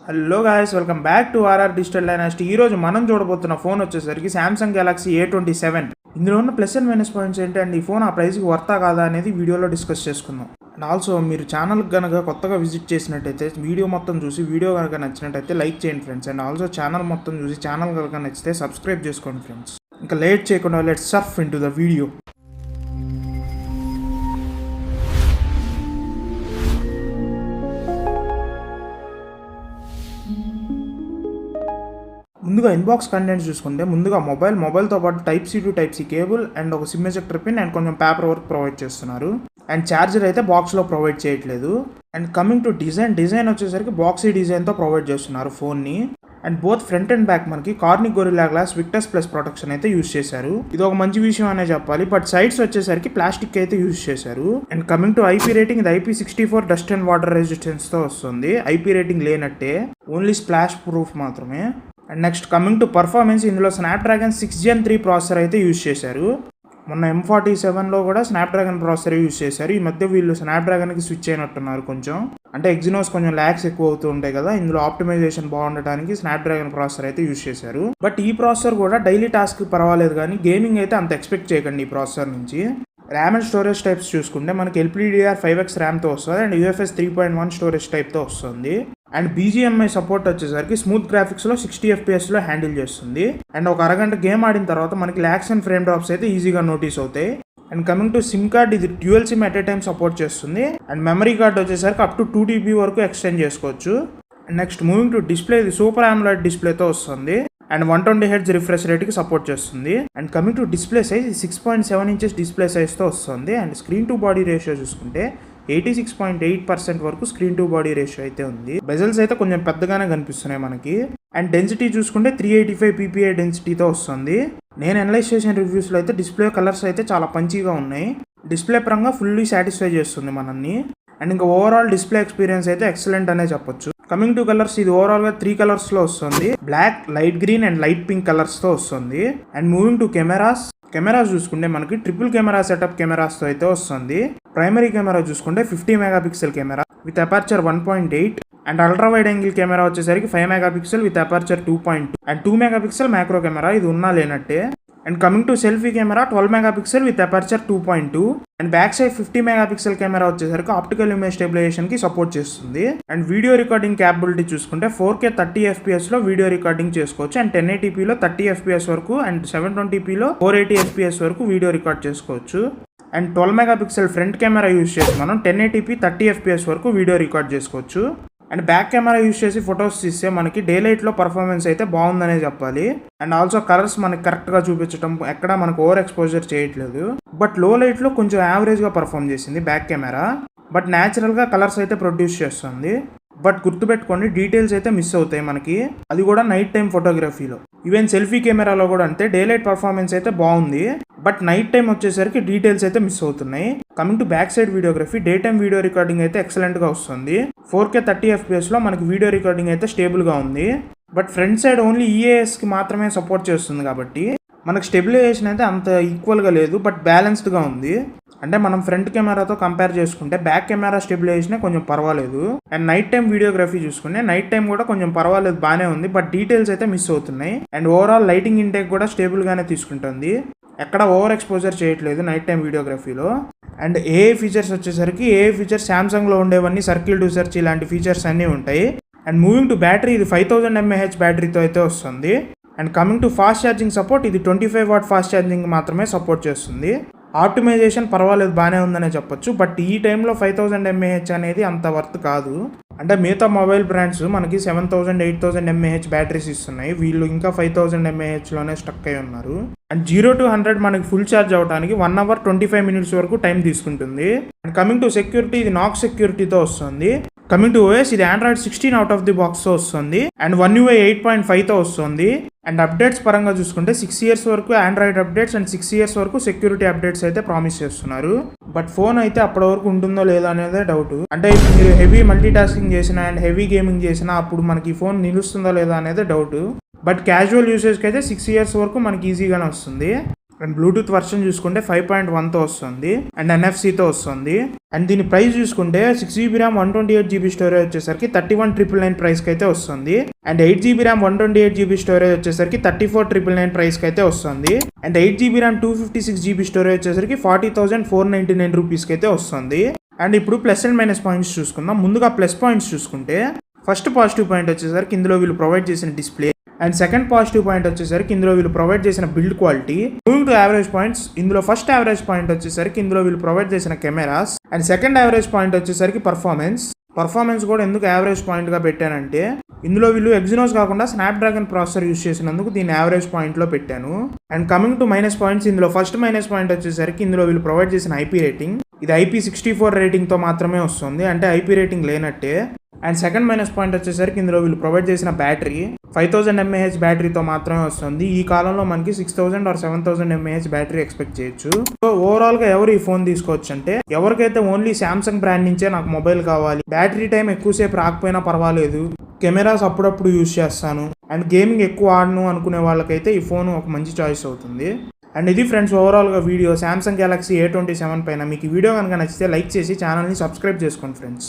Hello guys, welcome back to RR digital dynasty. ఈ రోజు మనం చూడబోతున్న ఫోన్ వచ్చేసరికి సామ్సంగ్ గెలాక్సీ A27. ఇందులో ఉన్న ప్లస్ అండ్ మైనస్ పాయింట్స్ ఏంటంటే ఈ ఫోన్ ఆ ప్రైస్కి వర్తా కాదా అనేది వీడియోలో డిస్కస్ చేసుకుందాం. అండ్ ఆల్సో మీరు ఛానల్కి కనుక కొత్తగా విజిట్ చేసినట్టయితే వీడియో మొత్తం చూసి వీడియో కనుక నచ్చినట్టయితే లైక్ చేయండి ఫ్రెండ్స్. అండ్ ఆల్సో ఛానల్ మొత్తం చూసి ఛానల్ కనుక నచ్చితే సబ్స్క్రైబ్ చేసుకోండి ఫ్రెండ్స్. ఇంకా లేట్ చేయకుండా let's surf into the video. ముందుగా ఇన్బాక్స్ కంటెంట్స్ చూసుకుంటే ముందుగా మొబైల్తో పాటు Type-C to Type-C cable and ఒక సిమ్ ఎజెక్టర్ పిన్ అండ్ కొంచెం పేపర్ వర్క్ ప్రొవైడ్ చేస్తున్నారు. అండ్ ఛార్జర్ అయితే బాక్స్లో ప్రొవైడ్ చేయట్లేదు. అండ్ కమింగ్ టు డిజైన్ వచ్చేసరికి బాక్సీ డిజైన్తో ప్రొవైడ్ చేస్తున్నారు ఫోన్ని. And both front and back మనకి Corning Gorilla Glass Victus Plus protection అయితే యూజ్ చేశారు. ఇది ఒక మంచి విషయం అనే చెప్పాలి. బట్ సైడ్స్ వచ్చేసరికి ప్లాస్టిక్ అయితే యూజ్ చేశారు. And coming to IP rating, ఇది IP64 డస్ట్ అండ్ వాటర్ రెసిస్టెన్స్తో వస్తుంది. IP రేటింగ్ లేనట్టే, ఓన్లీ స్ప్లాష్ ప్రూఫ్ మాత్రమే. And next coming to performance, ఇందులో స్నాప్డ్రాగన్ 6 Gen 3 ప్రాసెసర్ అయితే యూజ్ చేశారు. మొన్న M47లో కూడా స్నాప్డ్రాగన్ ప్రాసెసర్ యూజ్ చేశారు. ఈ మధ్య వీళ్ళు స్నాప్డ్రాగన్కి స్విచ్ అయినట్టున్నారు కొంచెం. అంటే ఎగ్జినోస్ కొంచెం ల్యాగ్స్ ఎక్కువ అవుతూ ఉంటాయి కదా, ఇందులో ఆప్టిమైజేషన్ బాగుండటానికి స్నాప్డ్రాగన్ ప్రాసెసర్ అయితే యూజ్ చేశారు. బట్ ఈ ప్రాసెసర్ కూడా డైలీ టాస్క్ పర్వాలేదు, కానీ గేమింగ్ అయితే అంత ఎక్స్పెక్ట్ చేయకండి ఈ ప్రాసెసర్ నుంచి. ర్యామ్ అండ్ స్టోరేజ్ టైప్స్ చూసుకుంటే మనకి LPDDR5X ర్యామ్తో వస్తుంది అండ్ UFS 3.1 స్టోరేజ్ టైప్తో వస్తుంది. అండ్ BGMI సపోర్ట్ వచ్చేసరికి స్మూత్ గ్రాఫిక్స్లో 60 FPSలో హ్యాండిల్ చేస్తుంది. అండ్ ఒక అరగంట గేమ్ ఆడిన తర్వాత మనకి ల్యాగ్స్ అండ్ ఫ్రేమ్ డ్రాప్స్ అయితే ఈజీగా నోటీస్ అవుతాయి. And coming to SIM card, ఇది dual SIM at a time support చేస్తుంది. అండ్ మెమరీ కార్డ్ వచ్చేసరికి అప్ టు 2 TB వరకు ఎక్స్టెండ్ చేసుకోవచ్చు. And next moving to display, ఇది సూపర్ AMOLED డిస్ప్లేతో వస్తుంది. అండ్ 120 Hz రిఫ్రెష్ రేట్కి సపోర్ట్ చేస్తుంది. And coming to display size, 6.7 inches display సైజ్తో వస్తుంది. And screen to body ratio చూసుకుంటే 86.8% వరకు స్క్రీన్ టు బాడీ రేషియో అయితే ఉంది. బెజల్స్ అయితే కొంచెం పెద్దగానే కనిపిస్తున్నాయి మనకి. అండ్ డెన్సిటీ చూసుకుంటే 385 PPI డెన్సిటీతో వస్తుంది. నేను అనలైజ్ చేసిన రివ్యూస్లో అయితే డిస్ప్లే కలర్స్ అయితే చాలా పంచీగా ఉన్నాయి. డిస్ప్లే పరంగా ఫుల్లీ సాటిస్ఫై చేస్తుంది మనల్ని. అండ్ ఇంకా ఓవరాల్ డిస్ప్లే ఎక్స్పీరియన్స్ అయితే ఎక్సలెంట్ అనే చెప్పొచ్చు. కమింగ్ టు కలర్స్, ఇది ఓవరాల్ గా 3 కలర్స్ లో వస్తుంది. Black, light green and light pink colours తో వస్తుంది. అండ్ మూవింగ్ టు కెమెరాస్ చూసుకుంటే మనకి ట్రిపుల్ కెమెరా సెటప్ కెమెరాస్ తో అయితే వస్తుంది. ప్రైమరీ కెమెరా చూసుకుంటే 50 MP camera with aperture 1.8 and ultra wide angle camera వచ్చేసరికి 5 MP with aperture 2.2 and 2 MP macro camera, ఇది ఉన్నా లేనట్టే. And coming to selfie camera 12 MP with aperture 2.2 and back side 50 MP camera వచ్చేసరికి optical image stabilisation కి support చేస్తుంది. And video recording capability చూసుకుంటే 4K 30 FPS లో video recording చేసుకోవచ్చు. And 1080pలో 30 FPS వరకు అండ్ 720pలో 480 FPS వరకు వీడియో రికార్డ్ చేసుకోవచ్చు. And 12 MP front camera use చేసి మనం 1080p 30 FPS వరకు వీడియో రికార్డ్ చేసుకోవచ్చు. అండ్ బ్యాక్ కెమెరా యూజ్ చేసి ఫొటోస్ తీస్తే మనకి డే లైట్లో పర్ఫార్మెన్స్ అయితే బాగుందనే చెప్పాలి. అండ్ ఆల్సో కలర్స్ మనకి కరెక్ట్గా చూపించడం, ఎక్కడ మనకు ఓవర్ ఎక్స్పోజర్ చేయట్లేదు. బట్ లో లైట్లో కొంచెం యావరేజ్గా పర్ఫామ్ చేసింది బ్యాక్ కెమెరా. బట్ న్యాచురల్గా కలర్స్ అయితే ప్రొడ్యూస్ చేస్తుంది. బట్ గుర్తుపెట్టుకోండి, డీటెయిల్స్ అయితే మిస్ అవుతాయి మనకి, అది కూడా నైట్ టైం ఫోటోగ్రఫీలో. ఈవెన్ సెల్ఫీ కెమెరాలో కూడా అంతే, డే లైట్ పర్ఫార్మెన్స్ అయితే బాగుంది. బట్ నైట్ టైం వచ్చేసరికి డీటెయిల్స్ అయితే మిస్ అవుతున్నాయి. Coming to back side videography, day time video recording అయితే ఎక్సలెంట్ గా వస్తుంది. 4K 30 FPS లో మనకి వీడియో రికార్డింగ్ అయితే స్టేబుల్ గా ఉంది. But front side only EAS కి మాత్రమే సపోర్ట్ చేస్తుంది కాబట్టి మనకు స్టెబిలైజేషన్ అయితే అంత ఈక్వల్ గా లేదు, బట్ బ్యాలెన్స్డ్ గా ఉంది. అంటే మనం ఫ్రంట్ కెమెరాతో కంపేర్ చేసుకుంటే బ్యాక్ కెమెరా స్టెబిలైజేషన్ కొంచెం పర్వాలేదు. అండ్ నైట్ టైం వీడియోగ్రఫీ చూసుకుంటే నైట్ టైం కూడా కొంచెం పర్వాలేదు, బాగానే ఉంది. బట్ డీటెయిల్స్ అయితే మిస్ అవుతున్నాయి. అండ్ ఓవరాల్ లైటింగ్ ఇంటేక్ కూడా స్టేబుల్ గానే తీసుకుంటుంది, ఎక్కడ ఓవర్ ఎక్స్పోజర్ చేయట్లేదు నైట్ టైం వీడియోగ్రఫీలో. అండ్ AI ఫీచర్స్ వచ్చేసరికి సామ్సంగ్లో ఉండేవన్నీ సర్కిల్ టు సెర్చ్ ఇలాంటి ఫీచర్స్ అన్నీ ఉంటాయి. అండ్ మూవింగ్ టు బ్యాటరీ, ఇది 5000 mAh బ్యాటరీతో అయితే వస్తుంది. And coming to fast charging support, ఇది 25 watt ఫాస్ట్ ఛార్జింగ్ మాత్రమే సపోర్ట్ చేస్తుంది. ఆప్టిమైజేషన్ పర్వాలేదు, బాగానే ఉందనే చెప్పొచ్చు. బట్ ఈ టైంలో 5000 mAh అనేది అంత వర్త్ కాదు. అంటే మిగతా మొబైల్ బ్రాండ్స్ మనకి 7000, 8000 mAh బ్యాటరీస్ ఇస్తున్నాయి, వీళ్ళు ఇంకా 5000 mAh లోనే స్టక్ అయి ఉన్నారు. అండ్ 0 to 100 మనకి ఫుల్ ఛార్జ్ అవడానికి 1 hour 25 minutes వరకు టైం తీసుకుంటుంది. అండ్ కమింగ్ టు సెక్యూరిటీ, ఇది నాక్ సెక్యూరిటీతో వస్తుంది. కమింగ్ టు OS, ఇది Android 16 out of the box తో వస్తుంది. అండ్ One UI 8.5 తో వస్తుంది. అండ్ అప్డేట్స్ పరంగా చూసుకుంటే 6 years వరకు ఆండ్రాయిడ్ అప్డేట్స్ అండ్ 6 years వరకు సెక్యూరిటీ అప్డేట్స్ అయితే ప్రామిస్ చేస్తున్నారు. బట్ ఫోన్ అయితే అప్పటి వరకు ఉంటుందో లేదో అనేదే డౌట్. అంటే మీరు హెవీ మల్టీ టాస్కింగ్ చేసినా అండ్ హెవీ గేమింగ్ చేసినా అప్పుడు మనకి ఫోన్ నిలుస్తుందో లేదో అనేది డౌట్. బట్ క్యాజువల్ యూసేజ్కి అయితే 6 years వరకు మనకి ఈజీగానే వస్తుంది. అండ్ బ్లూటూత్ వర్షన్ చూసుకుంటే 5.1తో వస్తుంది అండ్ ఎన్ఎఫ్సితో వస్తుంది. అండ్ దీని ప్రైస్ చూసుకుంటే 6GB ర్యామ్ 128GB స్టోరేజ్ వచ్చేసరికి 31,999 ప్రైస్కి అయితే వస్తుంది. And 8GB RAM 128GB storage వచ్చేసరికి 34,999 ప్రైస్కి అయితే వస్తుంది. And 8GB RAM 256GB storage వచ్చేసరికి 40,499 రూపీస్కి అయితే వస్తుంది. అండ్ ఇప్పుడు ప్లస్ అండ్ మైనస్ పాయింట్స్ చూసుకుందాం. ముందుగా ప్లస్ పాయింట్స్ చూసుకుంటే ఫస్ట్ పాజిటివ్ పాయింట్ వచ్చేసరికి ఇందులో వీళ్ళు ప్రొవైడ్ చేసిన display. And second positive point వచ్చేసరికి ఇందులో వీళ్ళు ప్రొవైడ్ చేసిన build quality. Moving to average points, ఇందులో ఫస్ట్ యావరేజ్ పాయింట్ వచ్చేసరికి ఇందులో వీళ్ళు ప్రొవైడ్ చేసిన cameras. And second average point వచ్చేసరికి పర్ఫార్మెన్స్ కూడా ఎందుకు యావరేజ్ పాయింట్గా పెట్టానంటే ఇందులో వీళ్ళు ఎగ్జినోస్ కాకుండా స్నాప్డ్రాగన్ ప్రాసెసర్ యూస్ చేసినందుకు దీన్ని యావరేజ్ పాయింట్లో పెట్టాను. And coming to minus points, ఇందులో ఫస్ట్ మైనస్ పాయింట్ వచ్చేసరికి ఇందులో వీళ్ళు ప్రొవైడ్ చేసిన ఐపీ రేటింగ్. ఇది IP64 రేటింగ్తో మాత్రమే వస్తుంది, అంటే ఐపీ రేటింగ్ లేనట్టే. అండ్ సెకండ్ మైనస్ పాయింట్ వచ్చేసరికి ఇందులో వీళ్ళు ప్రొవైడ్ చేసిన బ్యాటరీ 5000 mAh బ్యాటరీతో మాత్రమే వస్తుంది. ఈ కాలంలో మనకి 6000 or 7000 mAh బ్యాటరీ ఎక్స్పెక్ట్ చేయొచ్చు. సో ఓవరాల్గా ఎవరు ఈ ఫోన్ తీసుకోవచ్చు అంటే ఎవరికైతే ఓన్లీ శాంసంగ్ బ్రాండ్ నుంచే నాకు మొబైల్ కావాలి, బ్యాటరీ టైం ఎక్కువసేపు రాకపోయినా పర్వాలేదు, కెమెరాస్ అప్పుడప్పుడు యూజ్ చేస్తాను అండ్ గేమింగ్ ఎక్కువ ఆడను అనుకునే వాళ్ళకైతే ఈ ఫోన్ ఒక మంచి చాయిస్ అవుతుంది. అండ్ ఇది ఫ్రెండ్స్ ఓవరాల్గా వీడియో సామ్సంగ్ గెలాక్సీ A27 పైన. మీకు ఈ వీడియో కనుక నచ్చితే లైక్ చేసి ఛానల్ని సబ్స్క్రైబ్ చేసుకోండి ఫ్రెండ్స్.